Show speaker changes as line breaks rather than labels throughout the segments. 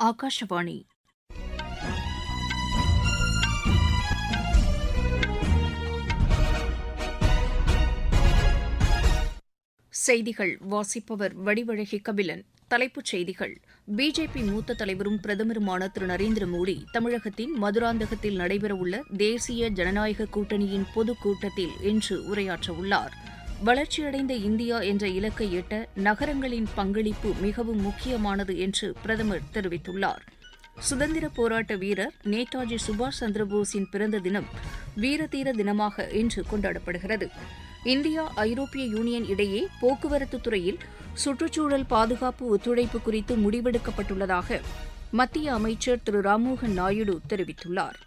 ஆகாஷவாணி. செய்திகள் வாசிப்பவர் வடிவழகி கபிலன். தலைப்புச் செய்திகள். பிஜேபி மூத்த தலைவரும் பிரதமருமான திரு நரேந்திர மோடி தமிழகத்தின் மதுராந்தகத்தில் நடைபெறவுள்ள தேசிய ஜனநாயக கூட்டணியின் பொதுக்கூட்டத்தில் இன்று உரையாற்றவுள்ளார். வளர்ச்சியடைந்த இந்தியா என்ற இலக்கை எட்ட நகரங்களின் பங்களிப்பு மிகவும் முக்கியமானது என்று பிரதமர் தெரிவித்துள்ளார். சுதந்திரப் போராட்ட வீரர் நேதாஜி சுபாஷ் சந்திரபோஸின் பிறந்த தினம் வீரதீர தினமாக இன்று கொண்டாடப்படுகிறது. இந்தியா ஐரோப்பிய யூனியன் இடையே போக்குவரத்து துறையில் சுற்றுச்சூழல் பாதுகாப்பு ஒத்துழைப்பு குறித்து முடிவெடுக்கப்பட்டுள்ளதாக மத்திய அமைச்சர் திரு ராம்மோகன் நாயுடு தெரிவித்துள்ளார்.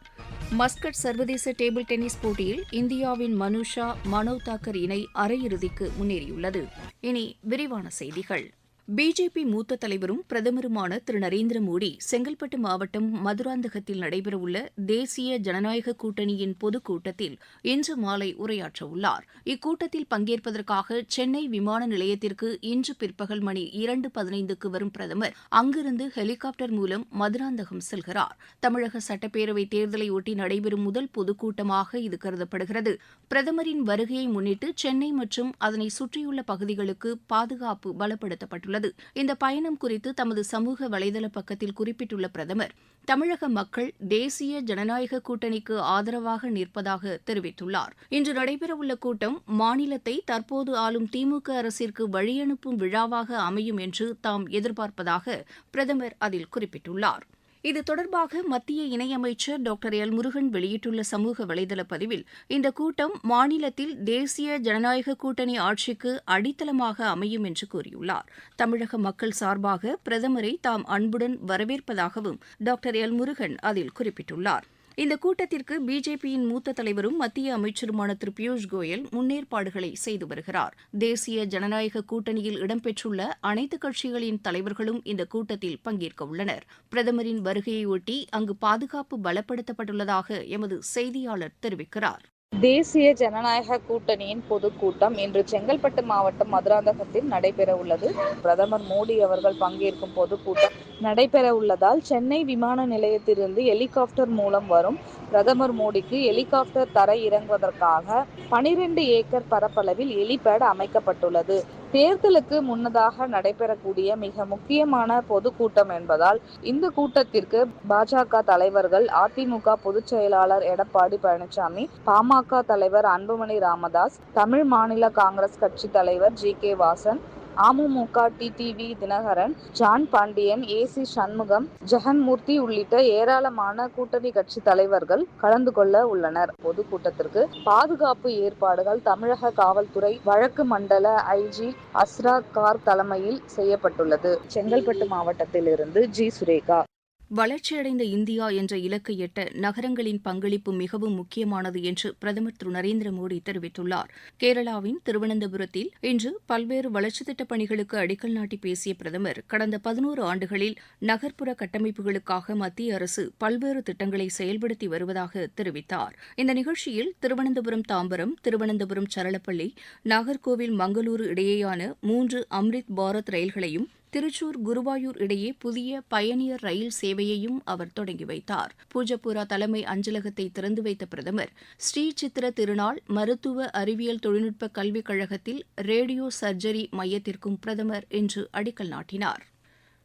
மஸ்கட் சர்வதேச டேபிள் டென்னிஸ் போட்டியில் இந்தியாவின் மனுஷா மனோவ் தாக்கர் இணை அரையிறுதிக்கு முன்னேறியுள்ளது. இனி விரிவான செய்திகள். பிஜேபி மூத்த தலைவரும் பிரதமருமான திரு நரேந்திர மோடி செங்கல்பட்டு மாவட்டம் மதுராந்தகத்தில் நடைபெறவுள்ள தேசிய ஜனநாயக கூட்டணியின் பொதுக்கூட்டத்தில் இன்று மாலை உரையாற்றவுள்ளார். இக்கூட்டத்தில் பங்கேற்பதற்காக சென்னை விமான நிலையத்திற்கு இன்று பிற்பகல் மணி 2:15க்கு வரும் பிரதமர் அங்கிருந்து ஹெலிகாப்டர் மூலம் மதுராந்தகம் செல்கிறார். தமிழக சட்டப்பேரவைத் தேர்தலையொட்டி நடைபெறும் முதல் பொதுக்கூட்டமாக இது கருதப்படுகிறது. பிரதமரின் வருகையை முன்னிட்டு சென்னை மற்றும் அதனை சுற்றியுள்ள பகுதிகளுக்கு பாதுகாப்பு பலப்படுத்தப்பட்டுள்ளது. இந்த பயணம் குறித்து தமது சமூக வலைதள பக்கத்தில் குறிப்பிட்டுள்ள பிரதமர், தமிழக மக்கள் தேசிய ஜனநாயக கூட்டணிக்கு ஆதரவாக நிற்பதாக தெரிவித்துள்ளார். இன்று நடைபெறவுள்ள கூட்டம் மாநிலத்தை தற்போது ஆளும் திமுக அரசிற்கு வழியனுப்பும் விழாவாக அமையும் என்று தாம் எதிர்பார்ப்பதாக பிரதமர் அதில் குறிப்பிட்டுள்ளார். இது தொடர்பாக மத்திய இணையமைச்சர் டாக்டர் எல் முருகன் வெளியிட்டுள்ள சமூக வலைதள பதிவில், இந்த கூட்டம் மாநிலத்தில் தேசிய ஜனநாயக கூட்டணி ஆட்சிக்கு அடித்தளமாக அமையும் என்று கூறியுள்ளார். தமிழக மக்கள் சார்பாக பிரதமரை தாம் அன்புடன் வரவேற்பதாகவும் டாக்டர் எல் முருகன் அதில் குறிப்பிட்டுள்ளார். இந்த கூட்டத்திற்கு பிஜேபியின் மூத்த தலைவரும் மத்திய அமைச்சருமான திரு பியூஷ் கோயல் முன்னேற்பாடுகளை செய்து வருகிறார். தேசிய ஜனநாயக கூட்டணியில் இடம்பெற்றுள்ள அனைத்து கட்சிகளின் தலைவர்களும் இந்த கூட்டத்தில் பங்கேற்க உள்ளனர். பிரதமரின் வருகையொட்டி அங்கு பாதுகாப்பு பலப்படுத்தப்பட்டுள்ளதாக எமது செய்தியாளர் தெரிவிக்கிறார்.
தேசிய ஜனநாயக கூட்டணியின் பொதுக்கூட்டம் இன்று செங்கல்பட்டு மாவட்டம் மதுராந்தகத்தில் நடைபெற உள்ளது. பிரதமர் மோடி அவர்கள் பங்கேற்கும் பொதுக்கூட்டம் நடைபெற உள்ளதால் சென்னை விமான நிலையத்திலிருந்து ஹெலிகாப்டர் மூலம் வரும் பிரதமர் மோடிக்கு ஹெலிகாப்டர் தரை இறங்குவதற்காக 12 ஏக்கர் பரப்பளவில் ஹெலிபேட் அமைக்கப்பட்டுள்ளது. தேர்தலுக்கு முன்னதாக நடைபெறக்கூடிய மிக முக்கியமான பொதுக்கூட்டம் என்பதால் இந்த கூட்டத்திற்கு பாஜக தலைவர்கள், அதிமுக பொதுச் செயலாளர் எடப்பாடி பழனிசாமி, பாமக தலைவர் அன்புமணி ராமதாஸ், தமிழ் மாநில காங்கிரஸ் கட்சி தலைவர் ஜி.கே. வாசன், அமமுக டிடிவி தினகரன், ஜான் பாண்டியன், ஏ.சி. சண்முகம், ஜெகன்மூர்த்தி உள்ளிட்ட ஏராளமான கூட்டணி கட்சி தலைவர்கள் கலந்து கொள்ள உள்ளனர். பொதுக்கூட்டத்திற்கு பாதுகாப்பு ஏற்பாடுகள் தமிழக காவல்துறை வழக்கு மண்டல ஐஜி அஸ்ரா கார் தலைமையில் செய்யப்பட்டுள்ளது. செங்கல்பட்டு மாவட்டத்திலிருந்து ஜி. சுரேகா.
வளர்ச்சியடைந்த இந்தியா என்ற இலக்கை எட்ட நகரங்களின் பங்களிப்பு மிகவும் முக்கியமானது என்று பிரதமர் திரு நரேந்திர மோடி தெரிவித்துள்ளார். கேரளாவின் திருவனந்தபுரத்தில் இன்று பல்வேறு வளர்ச்சித் திட்டப் பணிகளுக்கு அடிக்கல் நாட்டி பேசிய பிரதமர், கடந்த 11 ஆண்டுகளில் நகர்ப்புற கட்டமைப்புகளுக்காக மத்திய அரசு பல்வேறு திட்டங்களை செயல்படுத்தி வருவதாக தெரிவித்தார். இந்த நிகழ்ச்சியில் திருவனந்தபுரம் தாம்பரம், திருவனந்தபுரம் சரளப்பள்ளி, நாகர்கோவில் மங்களூரு இடையேயான 3 அம்ரித் பாரத் ரயில்களையும், திருச்சூர் குருவாயூர் இடையே புதிய பயணியர் ரயில் சேவையையும் அவர் தொடங்கி வைத்தார். பூஜப்புரா தலைமை அஞ்சலகத்தை திறந்து வைத்த பிரதமர், ஸ்ரீ சித்திர திருநாள் மருத்துவ அறிவியல் தொழில்நுட்ப கல்விக் கழகத்தில் ரேடியோ சர்ஜரி மையத்திற்கும் பிரதமர் இன்று அடிக்கல் நாட்டினார்.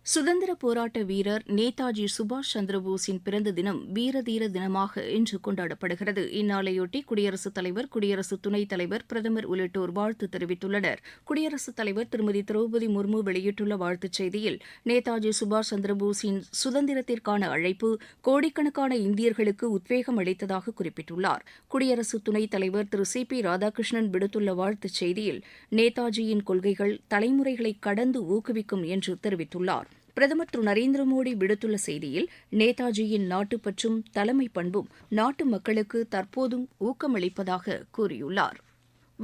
சுதந்திரப் போராட்ட வீரர் நேதாஜி சுபாஷ் சந்திரபோஸின் பிறந்த தினம் வீரதீர தினமாக இன்று கொண்டாடப்படுகிறது. இந்நாளையொட்டி குடியரசுத் தலைவர், குடியரசு துணைத் தலைவர், பிரதமர் உள்ளிட்டோர் வாழ்த்து தெரிவித்துள்ளனர். குடியரசுத் தலைவர் திருமதி திரௌபதி முர்மு வெளியிட்டுள்ள வாழ்த்துச் செய்தியில், நேதாஜி சுபாஷ் சந்திரபோஸின் சுதந்திரத்திற்கான அழைப்பு கோடிக்கணக்கான இந்தியர்களுக்கு உத்வேகம் அளித்ததாக குறிப்பிட்டுள்ளார். குடியரசு துணைத் தலைவர் திரு சி.பி. ராதாகிருஷ்ணன் விடுத்துள்ள வாழ்த்துச் செய்தியில், நேதாஜியின் கொள்கைகள் தலைமுறைகளை கடந்து ஊக்குவிக்கும் என்று தெரிவித்துள்ளார். பிரதமர் திரு நரேந்திர மோடி விடுத்துள்ள செய்தியில், நேதாஜியின் நாட்டுப்பற்றும் தலைமை பண்பும் நாட்டு மக்களுக்கு தற்போதும் ஊக்கமளிப்பதாக கூறியுள்ளார்.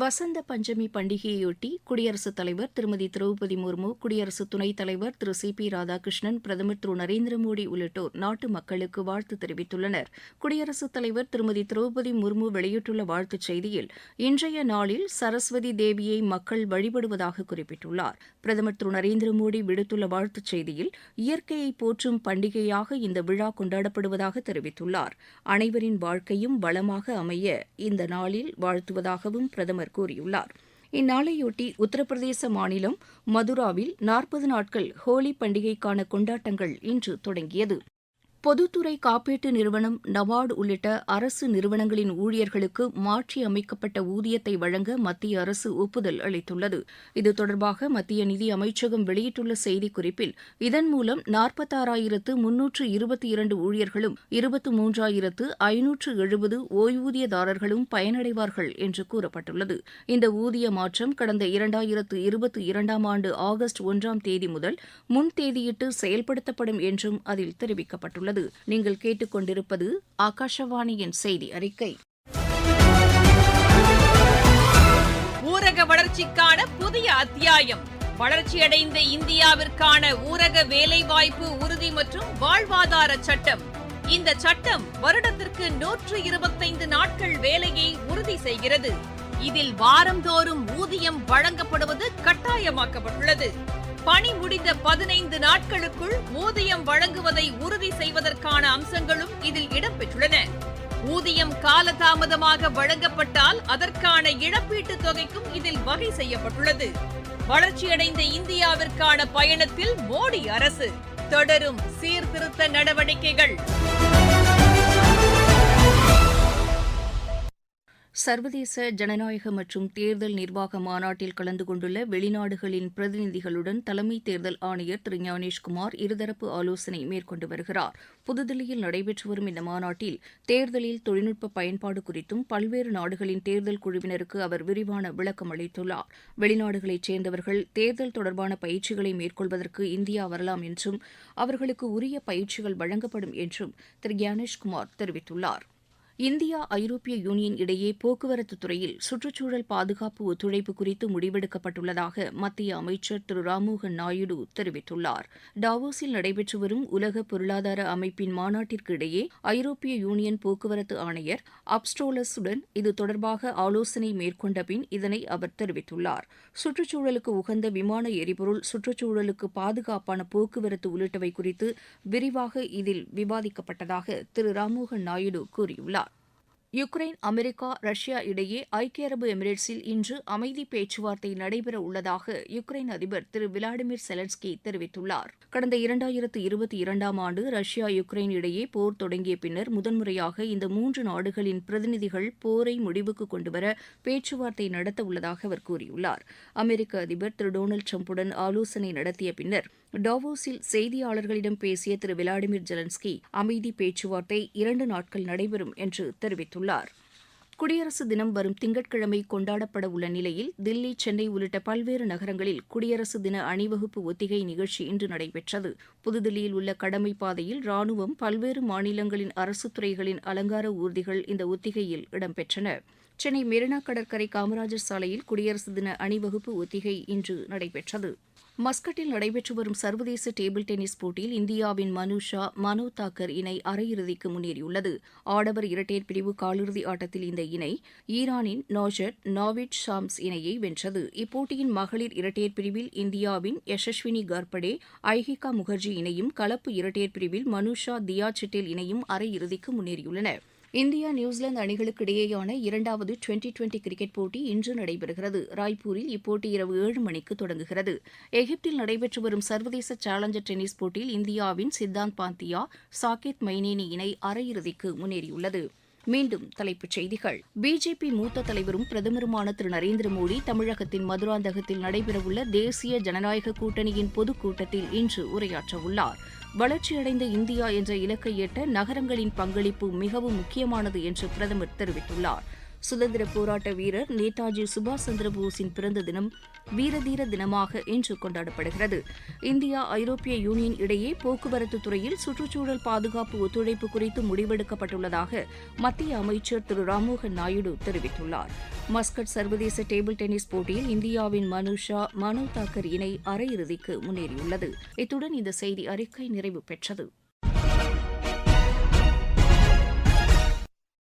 வசந்த பஞ்சமி பண்டிகையொட்டி குடியரசுத் தலைவர் திருமதி திரௌபதி முர்மு, குடியரசு துணைத் தலைவர் திரு சி ராதாகிருஷ்ணன், பிரதமர் திரு நரேந்திர மோடி உள்ளிட்டோர் நாட்டு மக்களுக்கு வாழ்த்து தெரிவித்துள்ளனர். குடியரசுத் தலைவர் திருமதி திரௌபதி முர்மு வெளியிட்டுள்ள வாழ்த்துச் செய்தியில், இன்றைய நாளில் சரஸ்வதி தேவியை மக்கள் வழிபடுவதாக குறிப்பிட்டுள்ளார். பிரதமர் திரு நரேந்திர மோடி விடுத்துள்ள வாழ்த்துச் செய்தியில், இயற்கையை போற்றும் பண்டிகையாக இந்த விழா கொண்டாடப்படுவதாக தெரிவித்துள்ளார். அனைவரின் வாழ்க்கையும் வளமாக அமைய இந்த நாளில் வாழ்த்துவதாகவும் பிரதமர் கூறியுள்ளார். இந்நாளையொட்டி உத்தரப்பிரதேச மாநிலம் மதுராவில் 40 நாட்கள் ஹோலி பண்டிகைக்கான கொண்டாட்டங்கள் இன்று தொடங்கியது. பொதுத்துறை காப்பீட்டு நிறுவனம், நபார்டு உள்ளிட்ட அரசு நிறுவனங்களின் ஊழியர்களுக்கு மாற்றியமைக்கப்பட்ட ஊதியத்தை வழங்க மத்திய அரசு ஒப்புதல் அளித்துள்ளது. இது தொடர்பாக மத்திய நிதி அமைச்சகம் வெளியிட்டுள்ள செய்திக்குறிப்பில், இதன் மூலம் 46,322 ஊழியர்களும் 23,570 ஓய்வூதியதாரர்களும் பயனடைவார்கள் என்று கூறப்பட்டுள்ளது. இந்த ஊதிய மாற்றம் கடந்த 2022ஆம் ஆண்டு ஆகஸ்ட் 1ஆம் தேதி முதல் முன்தேதியிட்டு செயல்படுத்தப்படும் என்றும் அதில் தெரிவிக்கப்பட்டுள்ளது. நீங்கள் கேட்டுக்கொண்டிருப்பது ஆகாஷவாணியின் செய்தி அறிக்கை.
ஊரக வளர்ச்சிக்கான புதிய அத்தியாயம். வளர்ச்சியடைந்த இந்தியாவிற்கான ஊரக வேலைவாய்ப்பு உறுதி மற்றும் வாழ்வாதார சட்டம். இந்த சட்டம் வருடத்திற்கு 125 நாட்கள் வேலையை உறுதி செய்கிறது. இதில் வாரந்தோறும் ஊதியம் வழங்கப்படுவது கட்டாயமாக்கப்பட்டுள்ளது. பணி முடிந்த 15 நாட்களுக்குள் ஊதியம் வழங்குவதை உறுதி செய்வதற்கான அம்சங்களும் இதில் இடம்பெற்றுள்ளன. ஊதியம் காலதாமதமாக வழங்கப்பட்டால் அதற்கான இழப்பீட்டுத் தொகைக்கும் இதில் வகை செய்யப்பட்டுள்ளது. வளர்ச்சியடைந்த இந்தியாவிற்கான பயணத்தில் மோடி அரசு தொடரும் சீர்திருத்த நடவடிக்கைகள்.
சர்வதேச ஜனநாயக மற்றும் தேர்தல் நிர்வாக மாநாட்டில் கலந்து கொண்டுள்ள வெளிநாடுகளின் பிரதிநிதிகளுடன் தலைமை தேர்தல் ஆணையர் திரு ஞானேஷ்குமார் இருதரப்பு ஆலோசனை மேற்கொண்டு வருகிறார். புதுதில்லியில் நடைபெற்று வரும் இந்த மாநாட்டில் தேர்தலில் தொழில்நுட்ப பயன்பாடு குறித்தும் பல்வேறு நாடுகளின் தேர்தல் குழுவினருக்கு அவர் விரிவான விளக்கம் அளித்துள்ளார். வெளிநாடுகளைச் சேர்ந்தவர்கள் தேர்தல் தொடர்பான பயிற்சிகளை மேற்கொள்வதற்கு இந்தியா வரலாம் என்றும் அவர்களுக்கு உரிய பயிற்சிகள் வழங்கப்படும் என்றும் திரு ஞானேஷ்குமார் தெரிவித்துள்ளார். இந்தியா ஐரோப்பிய யூனியன் இடையே போக்குவரத்து துறையில் சுற்றுச்சூழல் பாதுகாப்பு ஒத்துழைப்பு குறித்து முடிவெடுக்கப்பட்டுள்ளதாக மத்திய அமைச்சர் திரு ராம்மோகன் நாயுடு தெரிவித்துள்ளார். டாவோஸில் நடைபெற்று வரும் உலக பொருளாதார அமைப்பின் மாநாட்டிற்கு இடையே ஐரோப்பிய யூனியன் போக்குவரத்து ஆணையர் அப்ஸ்டோலஸுடன் இது தொடர்பாக ஆலோசனை மேற்கொண்ட பின் இதனை அவர் தெரிவித்துள்ளார். சுற்றுச்சூழலுக்கு உகந்த விமான எரிபொருள், சுற்றுச்சூழலுக்கு பாதுகாப்பான போக்குவரத்து உள்ளிட்டவை குறித்து விரிவாக இதில் விவாதிக்கப்பட்டதாக திரு ராம்மோகன் நாயுடு கூறியுள்ளார். யுக்ரைன், அமெரிக்கா, ரஷ்யா இடையே ஐக்கிய அரபு எமிரேட்ஸில் இன்று அமைதி பேச்சுவார்த்தை நடைபெற உள்ளதாக யுக்ரைன் அதிபர் திரு விளாடிமிர் செலன்ஸ்கி தெரிவித்துள்ளார். கடந்த 2022ஆம் ஆண்டு ரஷ்யா, யுக்ரைன் இடையே போர் தொடங்கிய பின்னர் முதன்முறையாக இந்த 3 நாடுகளின் பிரதிநிதிகள் போரை முடிவுக்கு கொண்டுவர பேச்சுவார்த்தை நடத்த உள்ளதாக அவர் கூறியுள்ளார். அமெரிக்க அதிபர் திரு டொனால்டு டிரம்புடன் ஆலோசனை நடத்திய பின்னர் டாவோஸில் செய்தியாளர்களிடம் பேசிய திரு விளாடிமிர் ஜெலன்ஸ்கி, அமைதி பேச்சுவார்த்தை 2 நாட்கள் நடைபெறும் என்று தெரிவித்துள்ளார். குடியரசு தினம் வரும் திங்கட்கிழமை கொண்டாடப்பட உள்ள நிலையில் தில்லி, சென்னை உள்ளிட்ட பல்வேறு நகரங்களில் குடியரசு தின அணிவகுப்பு ஒத்திகை நிகழ்ச்சி இன்று நடைபெற்றது. புதுதில்லியில் உள்ள கடமை பாதையில் ராணுவம், பல்வேறு மாநிலங்களின் அரசுத் துறைகளின் அலங்கார ஊர்திகள் இந்த ஒத்திகையில் இடம்பெற்றன. சென்னை மெரினா கடற்கரை காமராஜர் சாலையில் குடியரசு தின அணிவகுப்பு ஒத்திகை இன்று நடைபெற்றது. மஸ்கட்டில் நடைபெற்று வரும் சர்வதேச டேபிள் டென்னிஸ் போட்டியில் இந்தியாவின் மனுஷா, மனோ தாக்கர் இணை அரையிறுதிக்கு முன்னேறியுள்ளது. ஆடவர் இரட்டையர் பிரிவு காலிறுதி ஆட்டத்தில் இந்த இணை ஈரானின் நாஜர் நாவிட் ஷாம்ஸ் இணையை வென்றது. இப்போட்டியின் மகளிர் இரட்டையர் பிரிவில் இந்தியாவின் யசஸ்வினி கார்படே, ஐஹிகா முகர்ஜி இணையும், கலப்பு இரட்டையர் பிரிவில் மனுஷா, தியா சிட்டேல் இணையும் அரையிறுதிக்கு முன்னேறியுள்ளன. இந்தியா, நியூசிலாந்து அணிகளுக்கு இடையேயான 2வது டுவெண்டி கிரிக்கெட் போட்டி இன்று நடைபெறுகிறது. ராய்ப்பூரில் இப்போட்டி இரவு 7 மணிக்கு தொடங்குகிறது. எகிப்தில் நடைபெற்று வரும் சர்வதேச சேலஞ்சர் டென்னிஸ் போட்டியில் இந்தியாவின் சித்தாந்த் பாந்தியா, சாகேத் மைனேனி இணை அரையிறுதிக்கு முன்னேறியுள்ளது. மீண்டும் தலைப்புச் செய்திகள். பிஜேபி மூத்த தலைவரும் பிரதமருமான திரு நரேந்திர மோடி தமிழகத்தின் மதுராந்தகத்தில் நடைபெறவுள்ள தேசிய ஜனநாயக கூட்டணியின் பொதுக்கூட்டத்தில் இன்று உரையாற்றவுள்ளார். வளர்ச்சியடைந்த இந்தியா என்ற இலக்கை எட்ட நகரங்களின் பங்களிப்பு மிகவும் முக்கியமானது என்று பிரதமர் தெரிவித்துள்ளார். சுதந்திர போராட்ட வீரர் நேதாஜி சுபாஷ் சந்திர போஸின் பிறந்த தினம் வீரதீர தினமாக இன்று கொண்டாடப்படுகிறது. இந்தியா ஐரோப்பிய யூனியன் இடையே போக்குவரத்து துறையில் சுற்றுச்சூழல் பாதுகாப்பு ஒத்துழைப்பு குறித்து முடிவெடுக்கப்பட்டுள்ளதாக மத்திய அமைச்சர் திரு ராம்மோகன் நாயுடு தெரிவித்துள்ளார். மஸ்கட் சர்வதேச டேபிள் டென்னிஸ் போட்டியில் இந்தியாவின் மனுஷா மனு தாக்கர் இணை அரையிறுதிக்கு முன்னேறியுள்ளது. இத்துடன் இந்த செய்தி அறிக்கை நிறைவு பெற்றது.